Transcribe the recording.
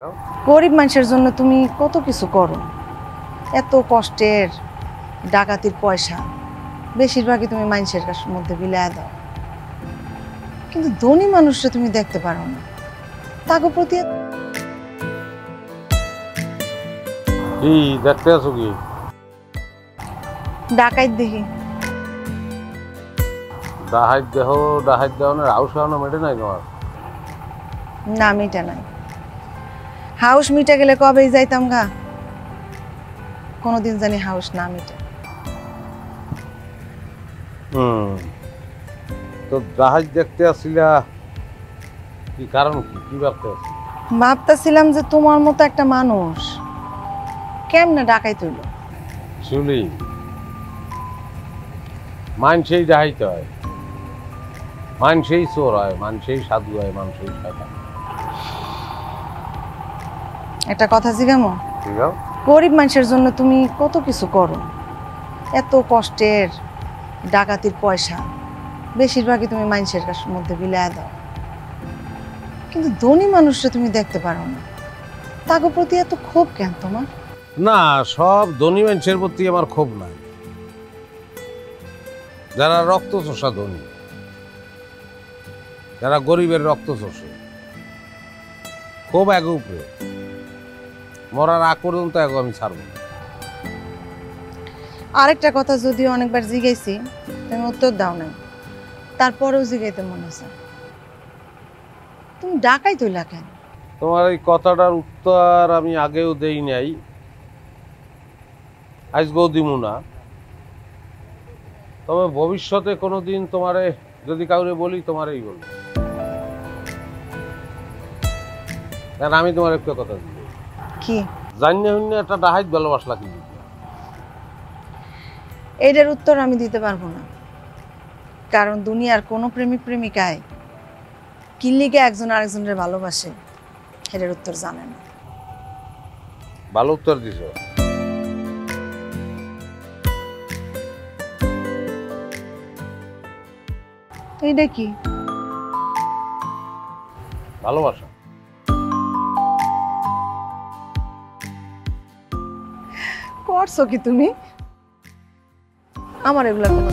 গরিব মানুষের জন্য তুমি কত কিছু করো, এত কষ্টের ডাকাতির পয়সা বেশিরভাগই তুমি মানুষের মধ্যে বিলায় দাও, কিন্তু ধনী মানুষরা তুমি দেখতে পারো না। তাকে প্রতি কি দেখতে আছো কি? ডাকাইত দেখি। ডাহাইত দেহ ডাহাইত দেওয়ানোর হাউস হাওয়ানো মেটে নাই তোমার? না, মিটা নাই। হাউস মিটা গেলে কবেই যাইতাম গা, কোনোদিন জানি হাউস না মিটে। তো ডাহাইত দেখতে আসছিলা কি কারণ, কি ভাবতে আছি? ভাবতেছিলাম যে তোমার মতো একটা মানুষ কেমনে ডাকাইত হইল। শুলি মানুষেই ডাহাইতে হয়, মানুষেই চোর হয়, মানুষেই সাধু হয়, মানুষেই শয়তান। একটা কথা জিজ্ঞামো, ঠিক আছে? গরিব মানুষের জন্য তুমি কত কিছু করো, এত কষ্টের ডাকাতির পয়সা বেশিরভাগই তুমি মানুষের মধ্যে বিলায় দাও, কিন্তু ধনী মানুষরা তুমি দেখতে পারো না। তাকে প্রতি এত ক্ষোভ কেন তোমার? না, সব ধনী মানুষের প্রতি আমার ক্ষোভ নাই। যারা রক্ত চোষা ধনী, যারা গরিবের রক্ত চোষে, ক্ষোভ আগে উপরে, মরার আগ পর্যন্ত আগে আমি ছাড়ব না। আরেকটা কথা যদিও অনেকবার জিজ্ঞাসি, তুমি উত্তর দাও নাই, তারপরেও জিজ্ঞাইতে মনে আছে, তুমি ডাকাই তুইলা কেন? তোমার এই কথাটার উত্তর আমি আগেও দেই নাই, আজকেও দিব না। তবে ভবিষ্যতে কোনোদিন তোমারে যদি কাউরে বলি, তোমারই বলবো। কারণ আমি তোমার একটা কথা দিব, কি? জানিয়ে হইনি একটা ডাহাইত ভালোবাসলা কি? এইটার উত্তর আমি দিতে পারবো না, কারণ দুনিয়ার কোনো প্রেমিক প্রেমিকায় কিল্লিকে একজন আরেকজনের ভালোবাসে এটার উত্তর জানে না। ভালো উত্তর দিছ। এইটা কি? ভালোবাসা। করছো কি তুমি? আমার এগুলা কোনো